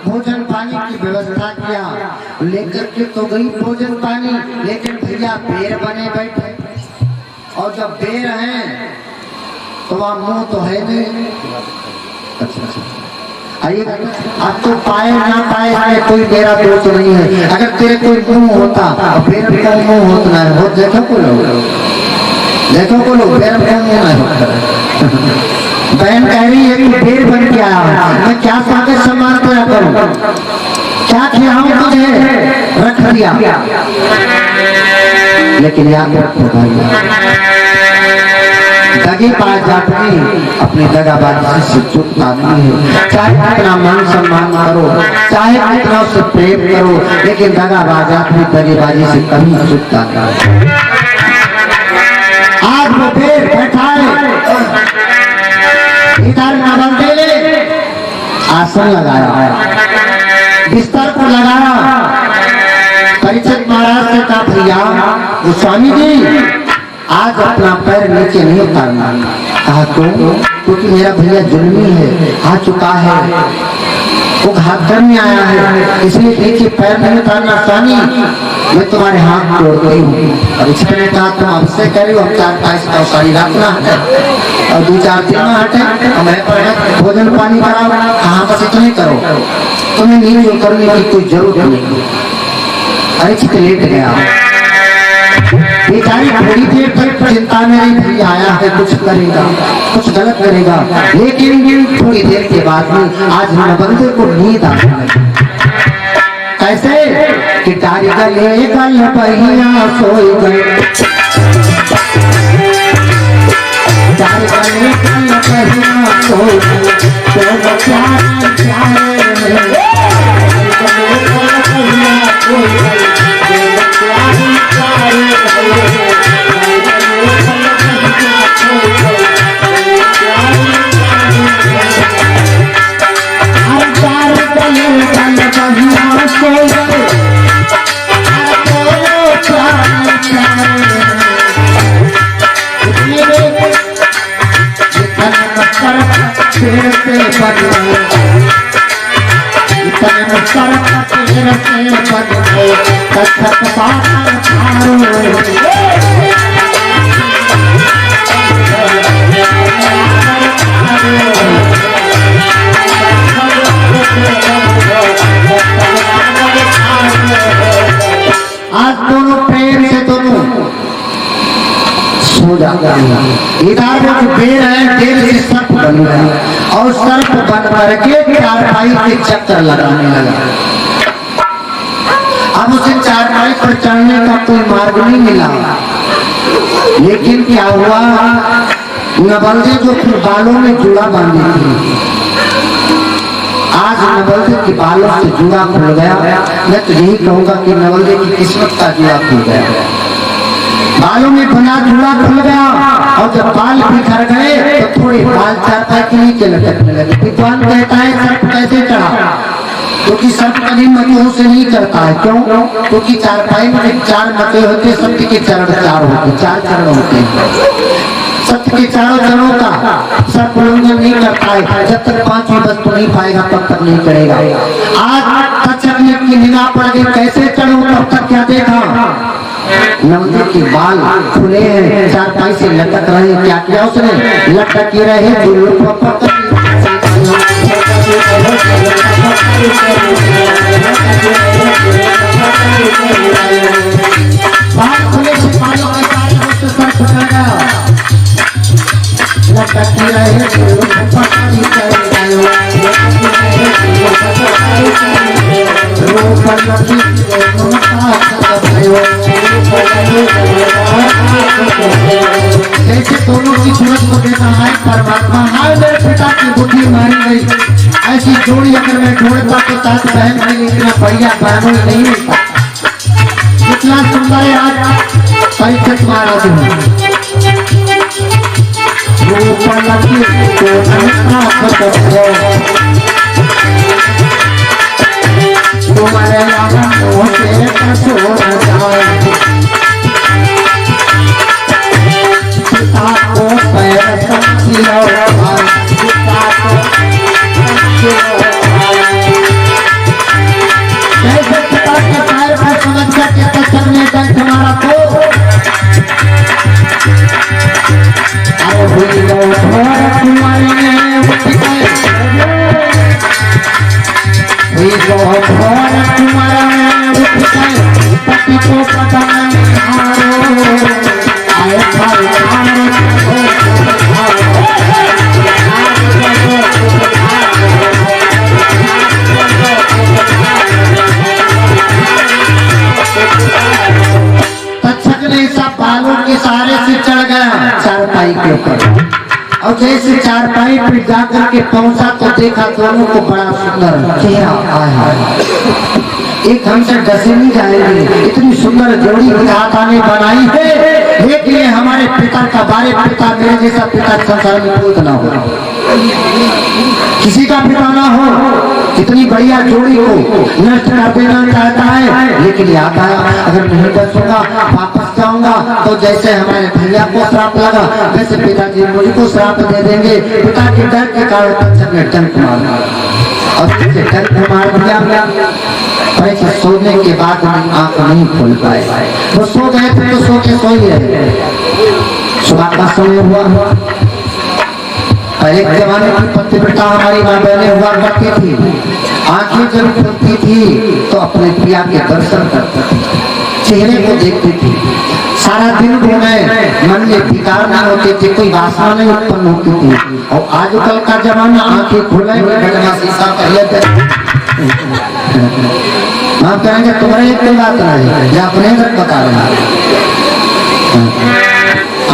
भोजन पानी की व्यवस्था किया, लेकर के तो गई भोजन पानी, लेकिन भैया बेर बने बैठे। और जब बेर हैं तो वहाँ मुंह तो है नहीं। अच्छा आइए, अब तो पाए ना पाए इसमें कोई मेरा दोष नहीं है। अगर तेरे कोई मुंह होता और बेर का मुंह होता है, बहुत देखो को लोग बेर का मुंह नहीं होता। बहन कह रही है कि बेर बन के आया, मैं क्या स्वागत सम्मान पूरा करूं, क्या खिलाऊं तुझे, रख दिया। लेकिन याद रखो भाई, दगी पास जाती अपनी दगाबाजी से चुकता नहीं है। चाहे कितना मान सम्मान करो, चाहे कितना उससे प्रेम करो, लेकिन दगाबाज आदमी दगेबाजी से कभी चुकता नहीं। आज वो बेर बैठा है, इधर नवलदेव आसन लगाया, बिस्तर को लगाया। परीक्षित महाराज से कहा भैया वो स्वामी जी आज अपना पैर नीचे नहीं उतारना। कहा क्यों? क्योंकि मेरा भैया जुल्मी है, आ चुका है, वो घात करने आया है, इसलिए नीचे पैर नहीं उतारना। स्वामी मैं तुम्हारे हाथ जोड़ती हूँ। और इसने कहा तुम हमसे करो, अब 4-5 कौसारी रखना है और 2-4 दिन में हटे, हमें भोजन पानी कराओ। कहाँ बस इतने करो, तुम्हें नीचे करने की कोई जरूरत नहीं। अरे लेट गया बेचारी, थोड़ी देर तक चिंता में रही, भैया आया है कुछ करेगा, कुछ गलत करेगा। लेकिन थोड़ी देर के बाद में आज नवलदेव को नींद आने लगी। कैसे कि तारी गले गल पहिया सोई गए, तारी गले गल पहिया सोई गए, तो प्यारे प्यारे आज दोनों प्रेम से दोनों सो जाता है। इधर जो बेर है, बेर से सर्प बन गया और सर्प बन करके चारपाई के चक्कर लगाने लगा। अब उसे चारपाई पर चढ़ने का कोई मार्ग नहीं मिला। लेकिन क्या हुआ, नवलदेव जो बालों में जुड़ा बांधी थी, आज नवलदेव के बालों से जुड़ा खुल गया। मैं तो यही कहूंगा कि नवलदेव की किस्मत का जुड़ा खुल गया, बालों में बना जुड़ा खुल गया। और जब बाल बिखर गए तो थोड़े बाल चारपाई के नीचे लटकने लगे। विद्वान कहता है सर्प कैसे चढ़ा, क्योंकि सर्प कभी मतों से नहीं चढ़ता है। क्यों? क्योंकि चारपाई में 4 मते होते, सत्य के चरण 4 होते, 4 चरण होते हैं। सत्य के चारों चरणों का सर्प उल्लंघन नहीं करता है। जब तक 5वीं वस्तु नहीं पाएगा तब तक नहीं चढ़ेगा। आज तक्षक की निगाह पड़ गई, कैसे चढ़ूं? तब तक क्या देखा, नवलदेव के बाल खुले हैं, चारपाई से लटक रहे। क्या किया उसने? लटक रहे बाल खुले से बालों के साथ सर फटा गया, लटक रहे जैसे दोनों की सूरत को देखा है परमात्मा, हाय मेरे पिता की बुद्धि मारी गई। ऐसी जोड़ी अगर मैं ढूंढता तो साथ बहन में इतना बढ़िया बहनों नहीं मिलता। कितना सुंदर है आज परीक्षित महाराज तुम्हारे देखो भोर कुंवर उठ गए पति को पता नहीं हारो आए भाई तक्षक ने सब बालों के सहारे से चढ़ गया चारपाई के ऊपर और जैसे चारपाई पे जाकर के पहुंचा तो देखा दोनों को बड़ा सुंदर चेहरा आया। एक हमसे डसे नहीं जाएगी, इतनी सुंदर जोड़ी विधाता ने बनाई है, लेकिन हमारे पिता का बारे पिता मेरे जैसा पिता संसार में कोई ना हो, किसी का पिता ना हो। इतनी बढ़िया जोड़ी को नष्ट कर देना चाहता है, लेकिन याद आया अगर नहीं बचूंगा वापस जाऊंगा तो जैसे हमारे भैया को श्राप लगा वैसे पिताजी मुझको श्राप दे देंगे। पिता के डर के कारण तक्षक ने डंक मारा और डंक मार दिया। ऐसे सोने के बाद आंख नहीं खोल पाए, वो सो गए थे तो सो के सोई रहे। सुबह का समय हुआ, पहले के जमाने की पतिव्रता हमारी माँ बहनें हुआ करती थी, आंखें जब खुलती थी तो अपने पिया के दर्शन करती थी, चेहरे को देखती थी। सारा दिन घूमे, मन में विकार नहीं होते थे, कोई वासना नहीं उत्पन्न होती थी। और आजकल का जमाना आंखें खुले शीशा आप कहेंगे तुम्हारे एक कोई बात नहीं, या अपने घर बता रहे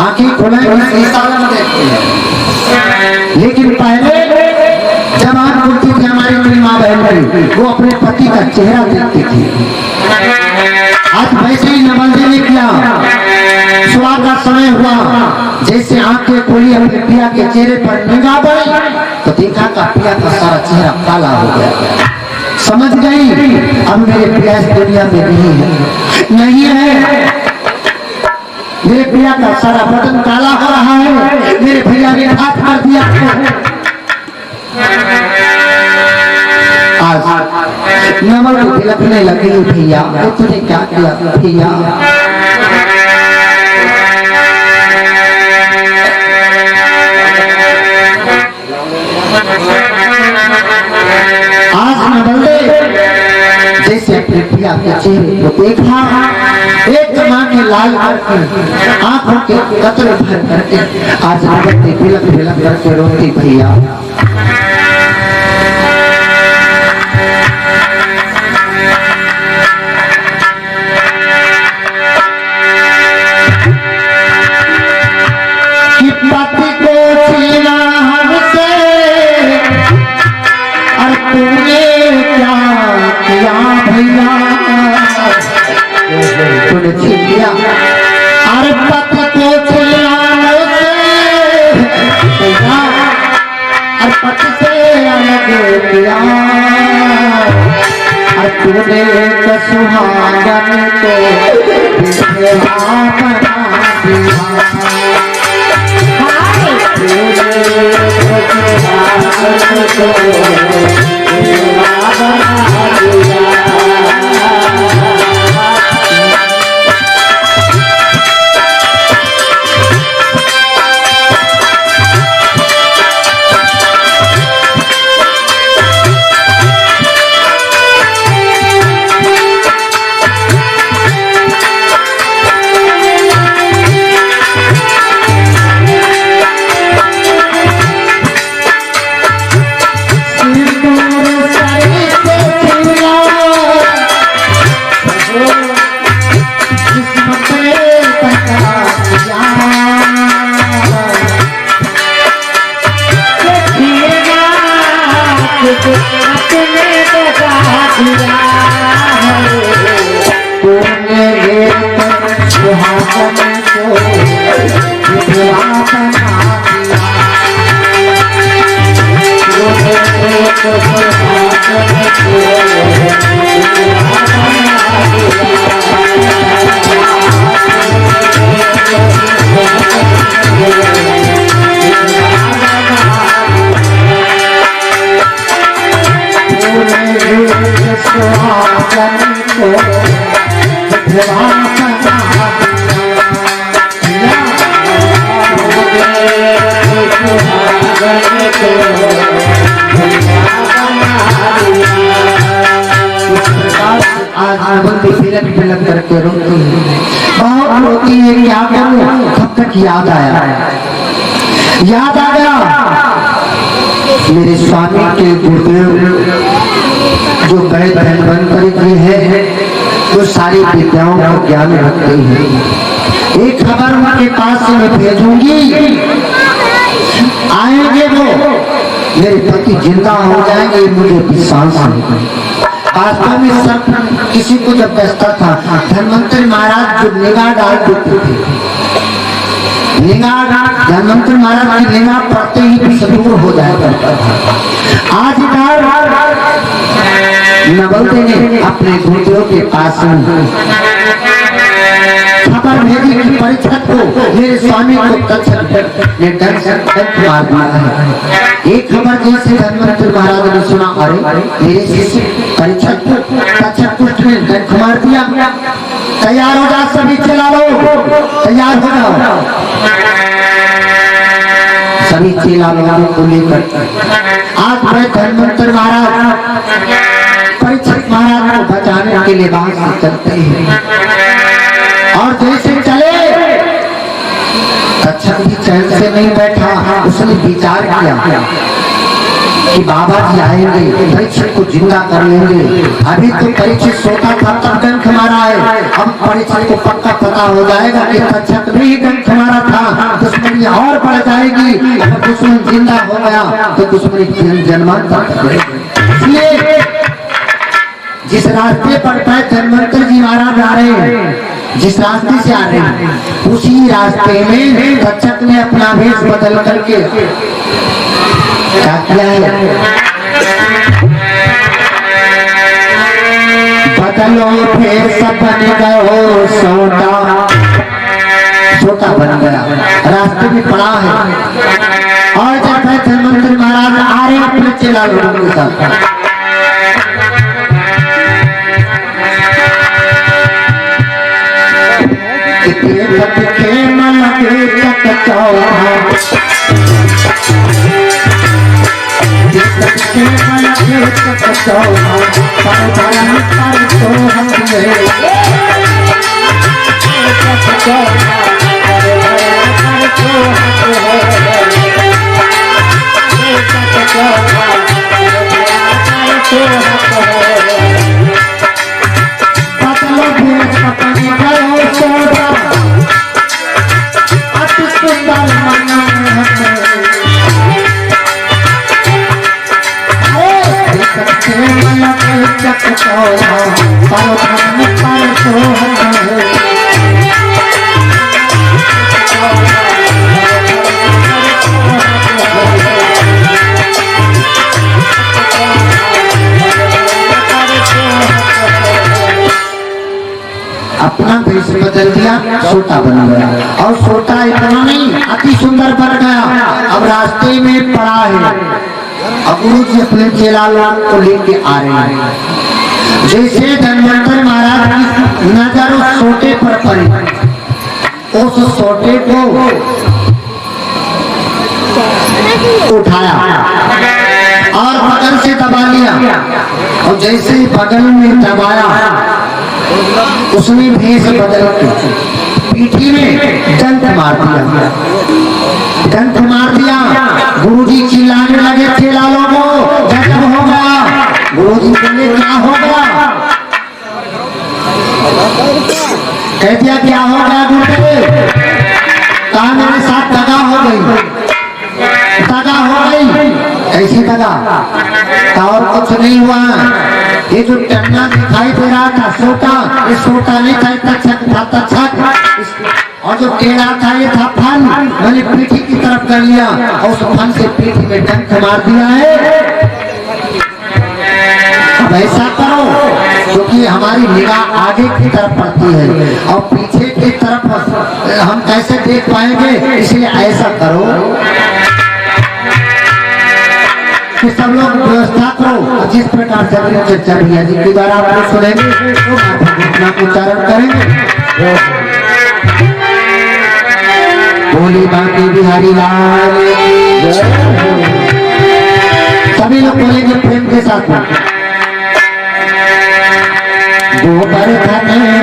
आंखें खुले शीशा देखते हैं। लेकिन पहले जब आप बोलती थी हमारी मेरी माँ बहन वो अपने पति का चेहरा देखती थी। आज वैसे ही नवल ने किया, सुबह का समय हुआ, जैसे आंखें खोली अपने पिया के चेहरे पर निगाह पड़ी तो देखा का पिया का सारा चेहरा काला हो गया। समझ गई अब मेरे पिया इस दुनिया में नहीं है, मेरे पिया का सारा बदन काला हो रहा है, मेरे भैया ने हाथ कर दिया। आज नमल को तिलकने लगी भैया, तुझे क्या किया भैया? आज नमल जैसे अपने पिया के चेहरे को देखा, एक माँ की लाल करके आंखों के कतरे भर करके आज नमल तिलक तिलक करके रोती भैया। तूने सुहागन को Thank you. बिलक बिलक करके रोती है, बहुत रोती है। क्या करूं? तब तक याद आया, याद आ गया मेरे स्वामी के गुरुदेव जो वैद धन्वंतरी जी है, जो सारी विद्याओं का ज्ञान रखते हैं। एक खबर उनके पास से मैं भेजूंगी, आएंगे वो, मेरे पति जिंदा हो जाएंगे, मुझे विश्वास है। वास्तव में सब किसी को जब कहता था, धन्वंतरी महाराज जो निगाह डाल देते थे, निगाह धन्वंतरी महाराज की निगाह पड़ते ही भी दूर हो जाया करता था। आज नवलते ने अपने गुरुदेव के पास खबर भेजी कि परीक्षित को मेरे स्वामी को तक्षक ने डंक मार दिया है। एक खबर जैसे धन्वंतरी महाराज ने सुना, अरे मेरे शिष्य परीक्षित को तक्षक ने डंक मार दिया, तैयार हो जाओ, सभी चला लो, तैयार हो जाओ। सभी चेला लोगों को लेकर आज मैं धन्वंतरी महाराज परीक्षित महाराज को बचाने के लिए वहां से चलते हैं। और जैसे चले, तक्षक भी चैन से नहीं बैठा, उसने विचार किया कि बाबा जी आएंगे, परीक्षित को जिंदा कर लेंगे। अभी तो परीक्षित सोता था तब डंक मारा है, अब परीक्षित को पक्का पता हो जाएगा कि तक्षक ने ही डंक मारा था, दुश्मनी और बढ़ जाएगी। अगर दुश्मन जिंदा हो गया तो दुश्मनी जन्मांतर। इसलिए जिस रास्ते पर धन्वंतरी जी महाराज आ रहे हैं, जिस रास्ते से आ रहे हैं, उसी रास्ते में तक्षक ने अपना भेष बदल करके क्या किया है, बदलो भेष बन गयो सोटा, सोटा बन गया, रास्ते में पड़ा है। और जब धन्वंतरी महाराज आ रहे अपने चेला लोगों के साथ, अपना भेष बदल दिया, सोटा बन गया। और सोटा इतना नहीं, अति सुंदर बन गया। अब रास्ते में पड़ा है, अब गुरु जी अपने चेला लोगों को लेके आ रहे हैं। जैसे धन्वंतरी महाराज की नजर उस सोटे पर पड़ी, उस सोटे को उठाया और बगल से दबा लिया। और जैसे ही बगल में दबाया, उसने भेष बदल के पीठी में डंक मार दिया, डंक मार दिया। गुरुजी चिल्लाने लगे, चेला लोगों जख्म हो गया। गुरुजी बोले क्या हो गया? कह दिया क्या हो गया गुरुदेव? कहा मेरे साथ दगा हो गई, दगा हो गई। ऐसी दगा का और कुछ नहीं हुआ। ये जो टन्ना दिखाई दे रहा था सोटा, ये सोटा नहीं था, तक्षक था, तक्षक। और जो टेढ़ा था ये था फन, मैंने पीठी की तरफ कर लिया और उस फन से पीठी में डंक मार दिया है। अब ऐसा करो, क्योंकि हमारी निगाह आगे की तरफ पड़ती है और पीछे की तरफ हम कैसे देख पाएंगे, इसलिए ऐसा करो कि सब लोग व्यवस्था करो। जिस प्रकार से अपनी चर्चा भैया जी के द्वारा आप लोग सुनेंगे तो नाम उच्चारण करेंगे। बोली बाकी बिहारी लाल, सभी लोग बोलेंगे प्रेम के साथ। गोबर धने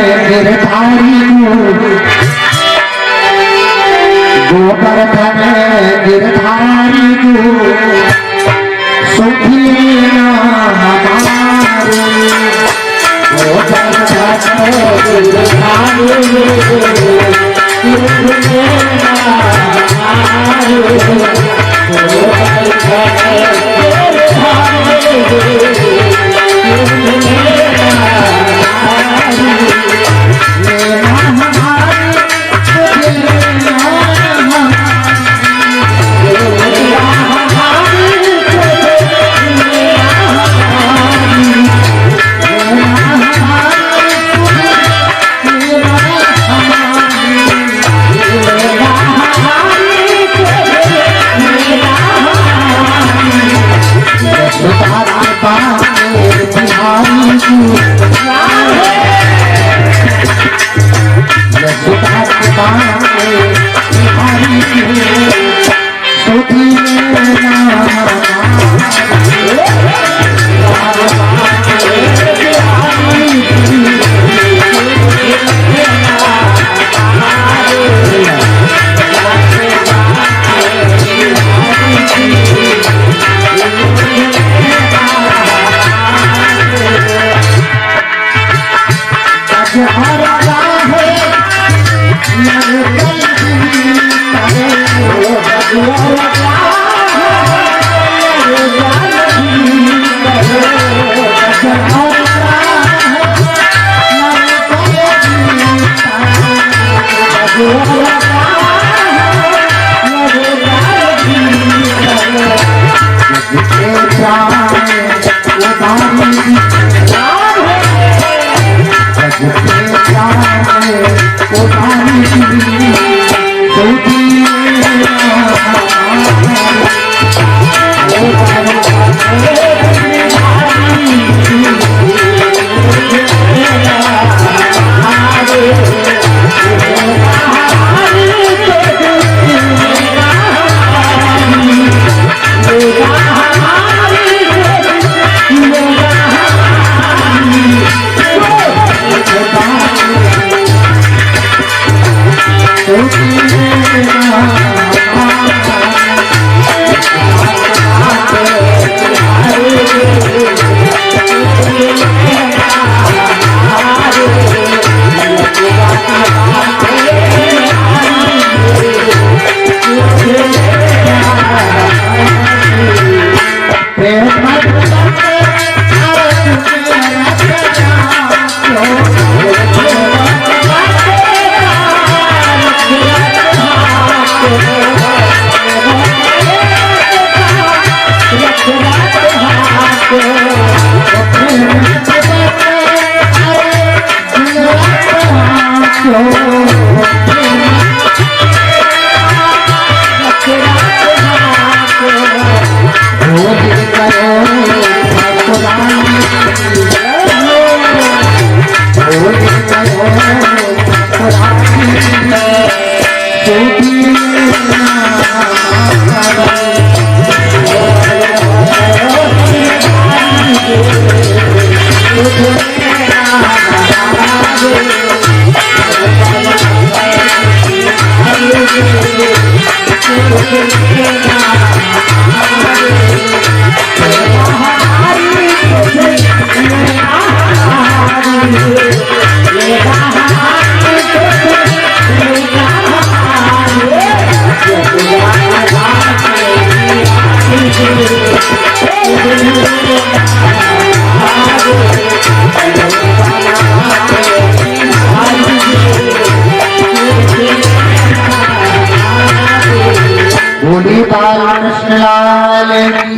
बोली बाल कृष्ण लाल की